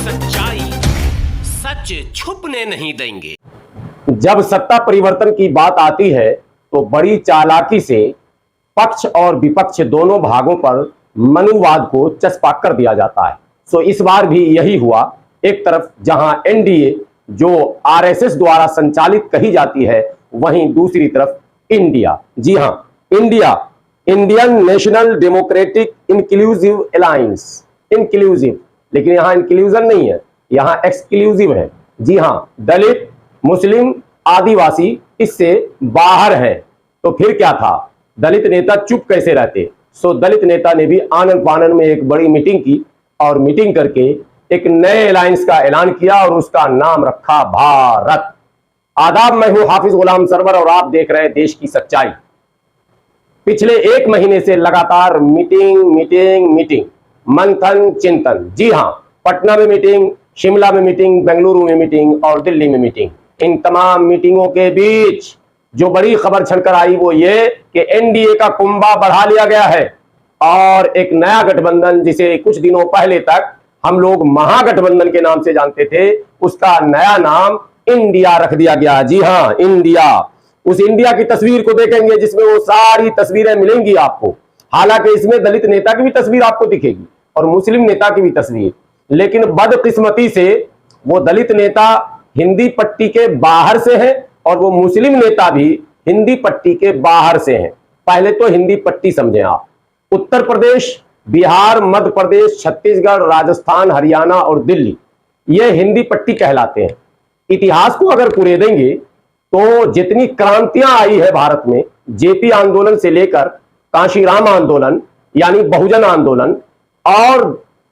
सच्चाई सच छुपने नहीं देंगे। जब सत्ता परिवर्तन की बात आती है तो बड़ी चालाकी से पक्ष और विपक्ष दोनों भागों पर मनुवाद को चस्पा कर दिया जाता है। सो इस बार भी यही हुआ। एक तरफ जहां एनडीए जो आरएसएस द्वारा संचालित कही जाती है, वहीं दूसरी तरफ इंडिया, जी हां India, Indian national democratic inclusive alliance, inclusive, लेकिन यहां इंक्लूजन नहीं है, यहां एक्सक्लूसिव है। जी हां, दलित, मुस्लिम, आदिवासी इससे बाहर है। तो फिर क्या था, दलित नेता चुप कैसे रहते? सो दलित नेता ने भी आनन फानन में एक बड़ी मीटिंग की और मीटिंग करके एक नए अलायंस का ऐलान किया और उसका नाम रखा भारत। आदाब, मैं हूं हाफिज गुलाम सरवर और आप देख रहे हैं देश की सच्चाई। पिछले एक महीने से लगातार मीटिंग मीटिंग मीटिंग, मंथन चिंतन। जी हां, पटना में मीटिंग, शिमला में मीटिंग, बेंगलुरु में मीटिंग और दिल्ली में मीटिंग। इन तमाम मीटिंगों के बीच जो बड़ी खबर छलकर आई वो ये कि एनडीए का कुंभा बढ़ा लिया गया है और एक नया गठबंधन, जिसे कुछ दिनों पहले तक हम लोग महागठबंधन के नाम से जानते थे, उसका नया नाम इंडिया रख दिया गया। जी हां, इंडिया। उस इंडिया की तस्वीर को देखेंगे जिसमें वो सारी तस्वीरें मिलेंगी आपको। हालांकि इसमें दलित नेता की भी तस्वीर आपको दिखेगी और मुस्लिम नेता की भी तस्वीर, लेकिन बदकिस्मती से वो दलित नेता हिंदी पट्टी के बाहर से है और वो मुस्लिम नेता भी हिंदी पट्टी के बाहर से हैं। पहले तो हिंदी पट्टी समझें आप। उत्तर प्रदेश, बिहार, मध्य प्रदेश, छत्तीसगढ़, राजस्थान, हरियाणा और दिल्ली, ये हिंदी पट्टी कहलाते हैं। इतिहास को अगर कुरेदेंगे तो जितनी क्रांतियां आई है भारत में, जेपी आंदोलन से लेकर कांशीराम आंदोलन यानी बहुजन आंदोलन और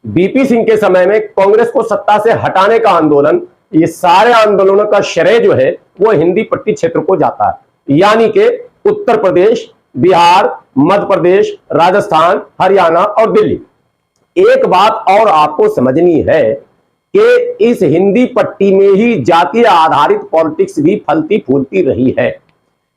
बीपी सिंह के समय में कांग्रेस को सत्ता से हटाने का आंदोलन, ये सारे आंदोलनों का श्रेय जो है वो हिंदी पट्टी क्षेत्र को जाता है। यानी कि उत्तर प्रदेश, बिहार, मध्य प्रदेश, राजस्थान, हरियाणा और दिल्ली। एक बात और आपको समझनी है कि इस हिंदी पट्टी में ही जातीय आधारित पॉलिटिक्स भी फलती फूलती रही है।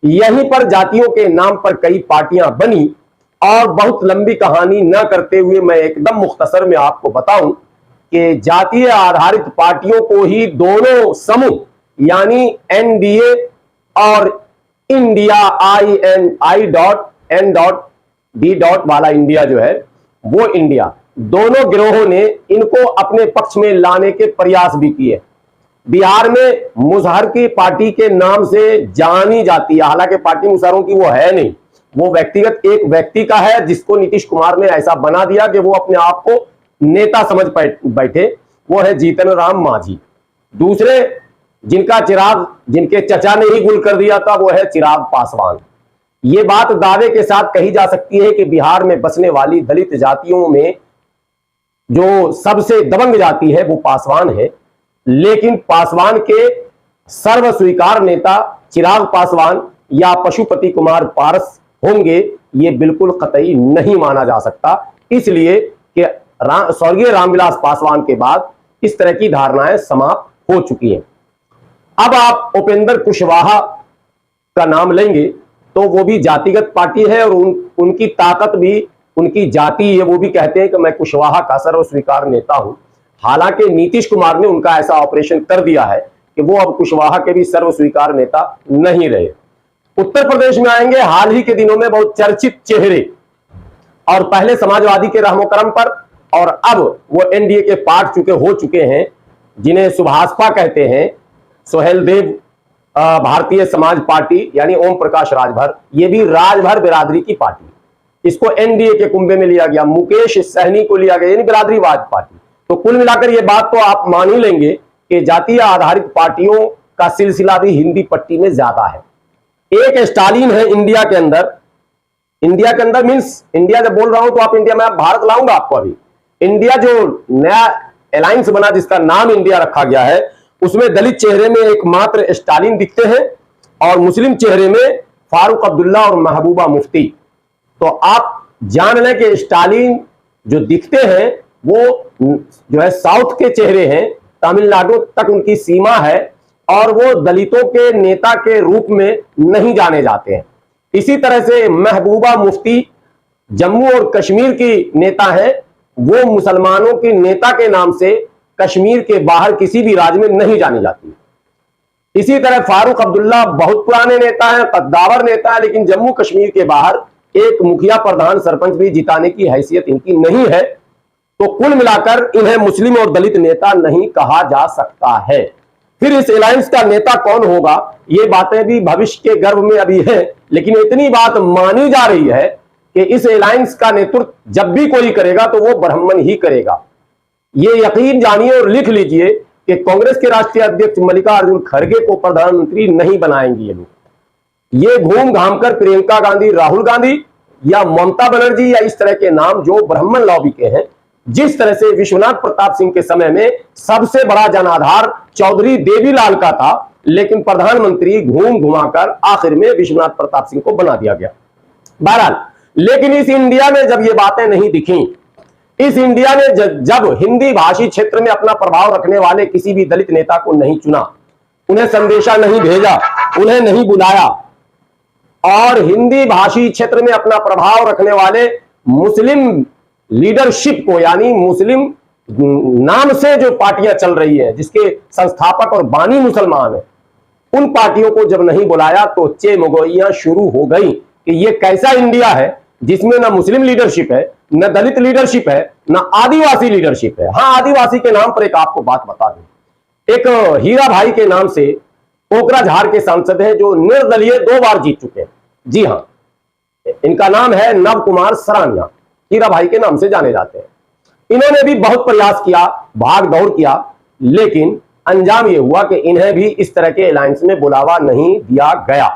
यहीं पर जातियों के नाम पर कई पार्टियां बनी और बहुत लंबी कहानी न करते हुए मैं एकदम मुख्तसर में आपको बताऊं कि जातीय आधारित पार्टियों को ही दोनों समूह यानी एनडीए और इंडिया, INI.N.D. वाला इंडिया जो है वो इंडिया, दोनों गिरोहों ने इनको अपने पक्ष में लाने के प्रयास भी किए। बिहार में मुजहर की पार्टी के नाम से जानी जाती है, हालांकि पार्टी मुजहरों की वो है नहीं, वो व्यक्तिगत एक व्यक्ति का है जिसको नीतीश कुमार ने ऐसा बना दिया कि वो अपने आप को नेता समझ बैठे, वो है जीतन राम मांझी। दूसरे जिनका चिराग, जिनके चचा ने ही गुल कर दिया था, वो है चिराग पासवान। ये बात दावे के साथ कही जा सकती है कि बिहार में बसने वाली दलित जातियों में जो सबसे दबंग जाति है वो पासवान है, लेकिन पासवान के सर्व स्वीकार नेता चिराग पासवान या पशुपति कुमार पारस होंगे, ये बिल्कुल कतई नहीं माना जा सकता, इसलिए कि स्वर्गीय रामविलास पासवान के बाद इस तरह की धारणाएं समाप्त हो चुकी हैं। अब आप उपेंद्र कुशवाहा का नाम लेंगे तो वो भी जातिगत पार्टी है और उनकी ताकत भी उनकी जाति है, वो भी कहते हैं कि मैं कुशवाहा का सर्व स्वीकार नेता हूं। हालांकि नीतीश कुमार ने उनका ऐसा ऑपरेशन कर दिया है कि वो अब कुशवाहा के भी सर्व स्वीकार नेता नहीं रहे। उत्तर प्रदेश में आएंगे, हाल ही के दिनों में बहुत चर्चित चेहरे, और पहले समाजवादी के रहमो करम पर और अब वो एनडीए के पार्ट हो चुके हैं, जिन्हें सुभाषपा कहते हैं, सोहेल देव, भारतीय समाज पार्टी यानी ओम प्रकाश राजभर, ये भी राजभर बिरादरी की पार्टी, इसको एनडीए के कुंभे में लिया गया। मुकेश सहनी को लिया गया यानी बिरादरीवाद पार्टी। तो कुल मिलाकर ये बात तो आप मान ही लेंगे कि जातीय आधारित पार्टियों का सिलसिला भी हिंदी पट्टी में ज्यादा है। एक स्टालिन है इंडिया के अंदर, इंडिया के अंदर मींस इंडिया जब बोल रहा हूं तो आप इंडिया में, आप भारत लाऊंगा आपको। अभी इंडिया जो नया अलायंस बना जिसका नाम इंडिया रखा गया है, उसमें दलित चेहरे में एकमात्र स्टालिन दिखते हैं और मुस्लिम चेहरे में फारूक अब्दुल्ला और महबूबा मुफ्ती। तो आप जान लें कि स्टालिन जो दिखते हैं वो जो है साउथ के चेहरे हैं, तमिलनाडु तक उनकी सीमा है और वो दलितों के नेता के रूप में नहीं जाने जाते हैं। इसी तरह से महबूबा मुफ्ती जम्मू और कश्मीर की नेता है, वो मुसलमानों की नेता के नाम से कश्मीर के बाहर किसी भी राज्य में नहीं जानी जाती। इसी तरह फारूक अब्दुल्ला बहुत पुराने नेता हैं, कद्दावर नेता है, लेकिन जम्मू कश्मीर के बाहर एक मुखिया प्रधान सरपंच भी जिताने की हैसियत इनकी नहीं है। तो कुल मिलाकर इन्हें मुस्लिम और दलित नेता नहीं कहा जा सकता है। फिर इस अलायंस का नेता कौन होगा, ये बातें भी भविष्य के गर्भ में अभी है, लेकिन इतनी बात मानी जा रही है कि इस अलायंस का नेतृत्व जब भी कोई करेगा तो वो ब्राह्मण ही करेगा। ये यकीन जानिए और लिख लीजिए कि कांग्रेस के राष्ट्रीय अध्यक्ष मल्लिकार्जुन खड़गे को प्रधानमंत्री नहीं बनाएंगे ये लोग। ये घूम घाम कर प्रियंका गांधी, राहुल गांधी या ममता बनर्जी या इस तरह के नाम जो ब्राह्मण लॉबी के हैं, जिस तरह से विश्वनाथ प्रताप सिंह के समय में सबसे बड़ा जनाधार चौधरी देवीलाल का था, लेकिन प्रधानमंत्री घूम घुमाकर आखिर में विश्वनाथ प्रताप सिंह को बना दिया गया। बहरहाल, लेकिन इस इंडिया में जब ये बातें नहीं दिखी, इस इंडिया ने जब हिंदी भाषी क्षेत्र में अपना प्रभाव रखने वाले किसी भी दलित नेता को नहीं चुना, उन्हें संदेशा नहीं भेजा, उन्हें नहीं बुलाया, और हिंदी भाषी क्षेत्र में अपना प्रभाव रखने वाले मुस्लिम लीडरशिप को, यानी मुस्लिम नाम से जो पार्टियां चल रही है जिसके संस्थापक और बानी मुसलमान है, उन पार्टियों को जब नहीं बुलाया तो चेमगोइयां शुरू हो गई कि ये कैसा इंडिया है जिसमें ना मुस्लिम लीडरशिप है, न दलित लीडरशिप है, न आदिवासी लीडरशिप है। हाँ, आदिवासी के नाम पर एक आपको बात बता दूं, एक हीरा भाई के नाम से कोकराझार के सांसद हैं जो निर्दलीय 2 बार जीत चुके हैं। जी हाँ, इनका नाम है नव कुमार सरानिया, हीरा भाई के नाम से जाने जाते हैं। इन्होंने भी बहुत प्रयास किया, भाग दौड़ किया, लेकिन अंजाम यह हुआ कि इन्हें भी इस तरह के अलायंस में बुलावा नहीं दिया गया।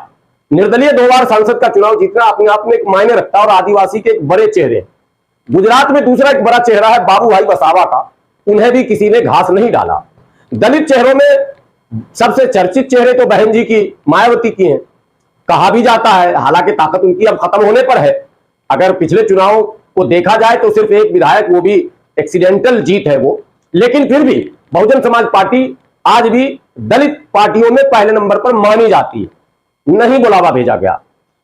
निर्दलीय 2 बार सांसद का चुनाव जीतना अपने आप में एक मायने रखता है और आदिवासी के एक बड़े चेहरे। गुजरात में दूसरा एक बड़ा चेहरा है बाबू भाई वसावा का, उन्हें भी किसी ने घास नहीं डाला। दलित चेहरों में सबसे चर्चित चेहरे तो बहन जी की, मायावती की हैं। कहा भी जाता है, हालांकि ताकत उनकी अब खत्म होने पर है, अगर पिछले चुनाव को देखा जाए तो सिर्फ एक विधायक, वो भी एक्सीडेंटल जीत है वो, लेकिन फिर भी बहुजन समाज पार्टी आज भी दलित पार्टियों में पहले नंबर पर मानी जाती है। नहीं बुलावा भेजा गया।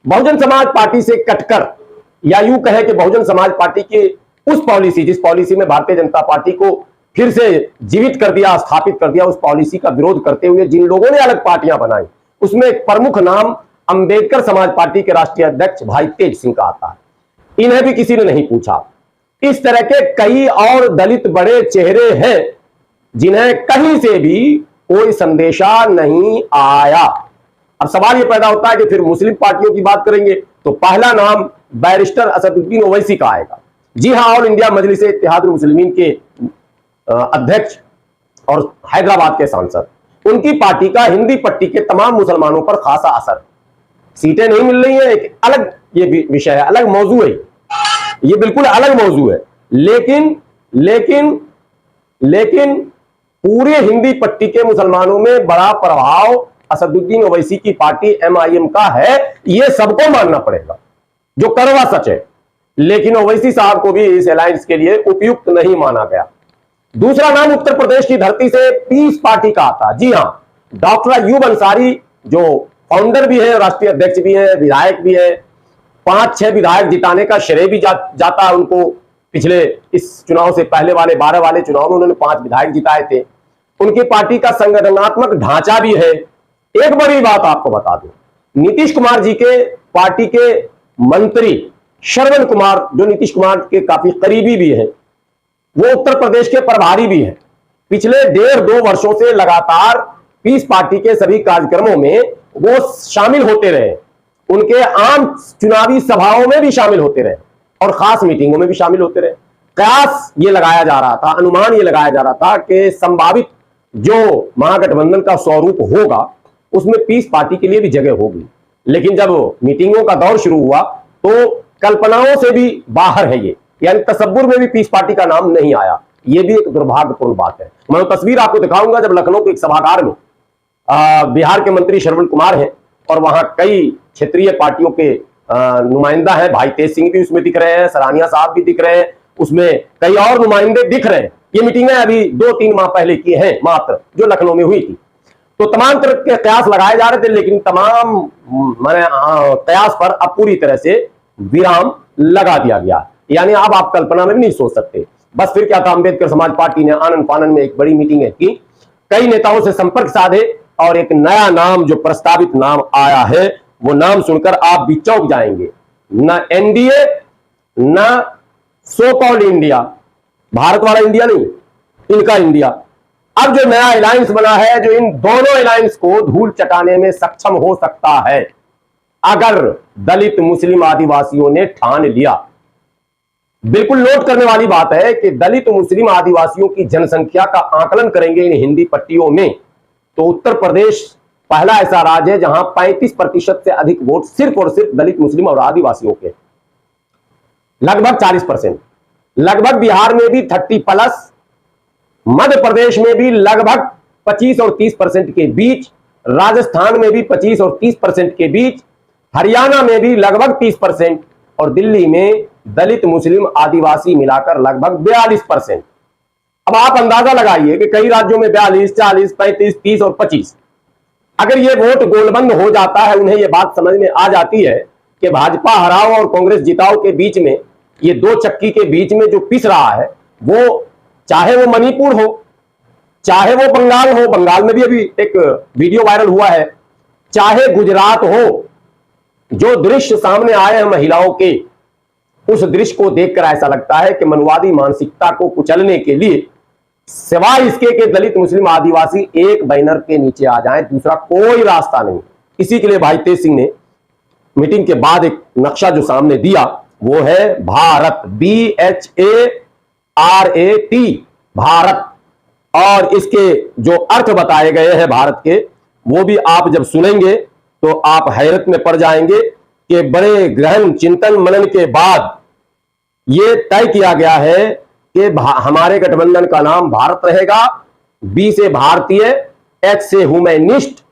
बहुजन समाज पार्टी से कटकर, या यूं कहे कि बहुजन समाज पार्टी की उस पॉलिसी, जिस पॉलिसी में भारतीय जनता पार्टी को फिर से जीवित कर दिया, स्थापित कर दिया, उस पॉलिसी का विरोध करते हुए जिन लोगों ने अलग पार्टियां बनाई, उसमें एक प्रमुख नाम अंबेडकर समाज पार्टी के राष्ट्रीय अध्यक्ष भाई तेज सिंह का आता है। इन्हें भी किसी ने नहीं पूछा। इस तरह के कई और दलित बड़े चेहरे हैं जिन्हें कहीं से भी कोई संदेशा नहीं आया। अब सवाल यह पैदा होता है कि फिर मुस्लिम पार्टियों की बात करेंगे तो पहला नाम बैरिस्टर असदुद्दीन ओवैसी का आएगा। जी हां, ऑल इंडिया मजलिस इत्तेहादुल मुस्लिमीन के अध्यक्ष और हैदराबाद के सांसद, उनकी पार्टी का हिंदी पट्टी के तमाम मुसलमानों पर खासा असर। सीटें नहीं मिल रही है, एक अलग ये विषय है, अलग मौजू है, ये बिल्कुल अलग मौजू है। लेकिन लेकिन लेकिन पूरे हिंदी पट्टी के मुसलमानों में बड़ा प्रभाव असदुद्दीन ओवैसी की पार्टी MIM का है, यह सबको मानना पड़ेगा, जो कड़वा सच है। लेकिन ओवैसी साहब को भी इस अलायंस के लिए उपयुक्त नहीं माना गया। दूसरा नाम उत्तर प्रदेश की धरती से पीस पार्टी का आता। जी हां, डॉक्टर अयूब अंसारी जो फाउंडर भी है, राष्ट्रीय अध्यक्ष भी है, विधायक भी है, 5-6 विधायक जिताने का श्रेय भी जाता है उनको। पिछले इस चुनाव से पहले वाले 12 वाले चुनाव में उन्होंने 5 विधायक जिताए थे। उनकी पार्टी का संगठनात्मक ढांचा भी है। एक बड़ी बात आपको बता दूं, नीतीश कुमार जी के पार्टी के मंत्री श्रवण कुमार, जो नीतीश कुमार के काफी करीबी भी है, वो उत्तर प्रदेश के प्रभारी भी हैं। पिछले 1.5-2 वर्षों से लगातार पीस पार्टी के सभी कार्यक्रमों में वो शामिल होते रहे, उनके आम चुनावी सभाओं में भी शामिल होते रहे और खास मीटिंगों में भी शामिल होते रहे। कयास ये लगाया जा रहा था, अनुमान ये लगाया जा रहा था कि संभावित जो महागठबंधन का स्वरूप होगा उसमें पीस पार्टी के लिए भी जगह होगी। लेकिन जब मीटिंगों का दौर शुरू हुआ तो कल्पनाओं से भी बाहर है ये, यानी तसव्वुर में भी पीस पार्टी का नाम नहीं आया। ये भी एक दुर्भाग्यपूर्ण बात है। मैं तस्वीर आपको दिखाऊंगा जब लखनऊ के एक सभागार में बिहार के मंत्री श्रवण कुमार हैं और वहां कई क्षेत्रीय पार्टियों के नुमाइंदा है, भाई तेज सिंह भी उसमें दिख रहे हैं, सरानिया साहब भी दिख रहे हैं, उसमें कई और नुमाइंदे दिख रहे हैं। ये मीटिंगें अभी 2-3 माह पहले की हैं मात्र, जो लखनऊ में हुई थी। तो तमाम तरह के कयास लगाए जा रहे थे, लेकिन तमाम कयास पर अब पूरी तरह से विराम लगा दिया गया। यानी अब आप कल्पना में भी नहीं सोच सकते। बस फिर क्या था, अंबेडकर समाज पार्टी ने आनंद फानन में एक बड़ी मीटिंग की, कई नेताओं से संपर्क साधे और एक नया नाम जो प्रस्तावित नाम आया है, वो नाम सुनकर आप भी चौंक जाएंगे। न एनडीए न सो कॉल्ड इंडिया, भारत वाला इंडिया नहीं, इनका इंडिया। अब जो नया अलायंस बना है, जो इन दोनों अलायंस को धूल चटाने में सक्षम हो सकता है, अगर दलित मुस्लिम आदिवासियों ने ठान लिया। बिल्कुल नोट करने वाली बात है कि दलित मुस्लिम आदिवासियों की जनसंख्या का आकलन करेंगे इन हिंदी पट्टियों में, तो उत्तर प्रदेश पहला ऐसा राज्य है जहां 35% से अधिक वोट सिर्फ और सिर्फ दलित मुस्लिम और आदिवासियों के, लगभग 40%। लगभग बिहार में भी 30+, मध्य प्रदेश में भी लगभग 25 और 30% के बीच, राजस्थान में भी 25 और 30% के बीच, हरियाणा में भी लगभग 30% और दिल्ली में दलित मुस्लिम आदिवासी मिलाकर लगभग 42%। अब आप अंदाजा लगाइए कि कई राज्यों में 42, 40, 35, 30 और 25। अगर ये वोट गोलबंद हो जाता है, उन्हें यह बात समझ में आ जाती है कि भाजपा हराओ और कांग्रेस जिताओ के बीच में, ये दो चक्की के बीच में जो पिस रहा है, वो चाहे वो मणिपुर हो, चाहे वो बंगाल हो, बंगाल में भी अभी एक वीडियो वायरल हुआ है, चाहे गुजरात हो, जो दृश्य सामने आए हैं महिलाओं के, उस दृश्य को देखकर ऐसा लगता है कि मनवादी मानसिकता को कुचलने के लिए सिवाय इसके कि दलित मुस्लिम आदिवासी एक बैनर के नीचे आ जाएं, दूसरा कोई रास्ता नहीं। इसी के लिए भाई तेज सिंह ने मीटिंग के बाद एक नक्शा जो सामने दिया, वो है भारत, BHARAT, भारत। और इसके जो अर्थ बताए गए हैं भारत के, वो भी आप जब सुनेंगे तो आप हैरत में पड़ जाएंगे कि बड़े गहन चिंतन मनन के बाद यह तय किया गया है कि हमारे गठबंधन का नाम भारत रहेगा। B से भारतीय, H से ह्यूमैनिस्ट,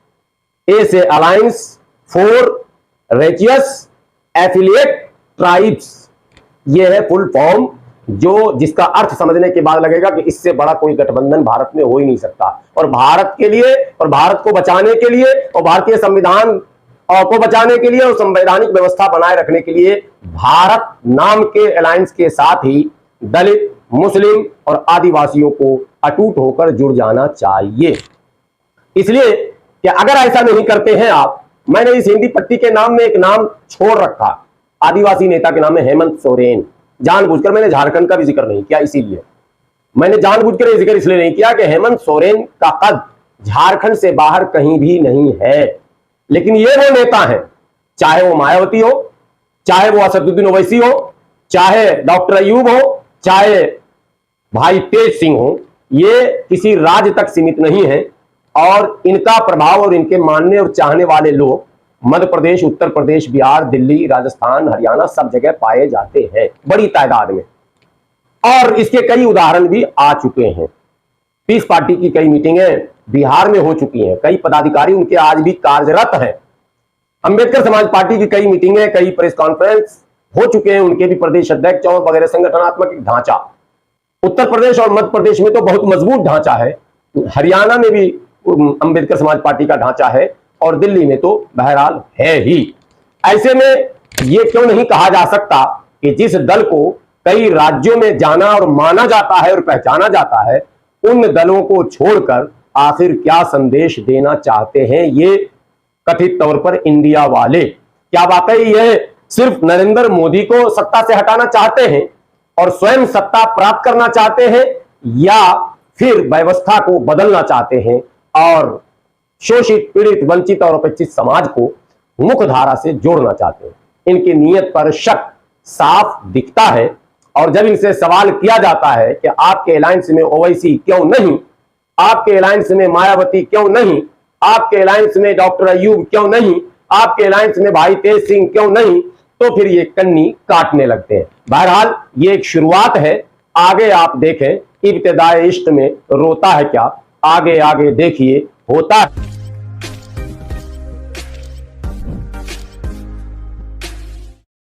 A से अलायंस फॉर रेजियस एफिलिएट ट्राइब्स। यह है फुल फॉर्म, जो जिसका अर्थ समझने के बाद लगेगा कि इससे बड़ा कोई गठबंधन भारत में हो ही नहीं सकता। और भारत के लिए और भारत को बचाने के लिए और भारतीय संविधान को बचाने के लिए और संवैधानिक व्यवस्था बनाए रखने के लिए भारत नाम के अलायंस के साथ ही दलित, मुस्लिम और आदिवासियों को अटूट होकर जुड़ जाना चाहिए। इसलिए कि अगर ऐसा नहीं करते हैं आप, मैंने इस हिंदी पट्टी के नाम में एक नाम छोड़ रखा, आदिवासी नेता के नाम है हेमंत सोरेन। जानबूझकर मैंने झारखंड का भी जिक्र नहीं किया, इसीलिए मैंने जानबूझकर ये जिक्र इसलिए नहीं किया कि हेमंत सोरेन का कद झारखंड से बाहर कहीं भी नहीं है। लेकिन ये वो नेता हैं, चाहे वो मायावती हो, चाहे वो असदुद्दीन ओवैसी हो, चाहे डॉक्टर अयूब हो, चाहे भाई तेज सिंह हो, ये किसी राज्य तक सीमित नहीं है। और इनका प्रभाव और इनके मानने और चाहने वाले लोग मध्य प्रदेश, उत्तर प्रदेश, बिहार, दिल्ली, राजस्थान, हरियाणा सब जगह पाए जाते हैं बड़ी तादाद में। और इसके कई उदाहरण भी आ चुके हैं। पीस पार्टी की कई मीटिंगें बिहार में हो चुकी हैं, कई पदाधिकारी उनके आज भी कार्यरत हैं। अंबेडकर समाज पार्टी की कई मीटिंगें, कई प्रेस कॉन्फ्रेंस हो चुके हैं, उनके भी प्रदेश अध्यक्ष और वगैरह संगठनात्मक ढांचा। उत्तर प्रदेश और मध्य प्रदेश में तो बहुत मजबूत ढांचा है, हरियाणा में भी अंबेडकर समाज पार्टी का ढांचा है और दिल्ली में तो बहरहाल है ही। ऐसे में यह क्यों नहीं कहा जा सकता कि जिस दल को कई राज्यों में जाना और माना जाता है और पहचाना जाता है, उन दलों को छोड़कर आखिर क्या संदेश देना चाहते हैं ये कथित तौर पर इंडिया वाले? क्या वाकई यह सिर्फ नरेंद्र मोदी को सत्ता से हटाना चाहते हैं और स्वयं सत्ता प्राप्त करना चाहते हैं, या फिर व्यवस्था को बदलना चाहते हैं और शोषित, पीड़ित, वंचित और उपेक्षित समाज को मुख्य धारा से जोड़ना चाहते हैं? इनकी नीयत पर शक साफ दिखता है। और जब इनसे सवाल किया जाता है कि आपके अलायंस में ओवैसी क्यों नहीं, आपके अलायंस में मायावती क्यों नहीं, आपके अलायंस में डॉक्टर अयूब क्यों नहीं, आपके अलायंस में भाई तेज सिंह क्यों नहीं, तो फिर ये कन्नी काटने लगते हैं। बहरहाल ये एक शुरुआत है, आगे आप देखें। इब्तिदाए इश्क में रोता है क्या, आगे आगे देखिए होता है।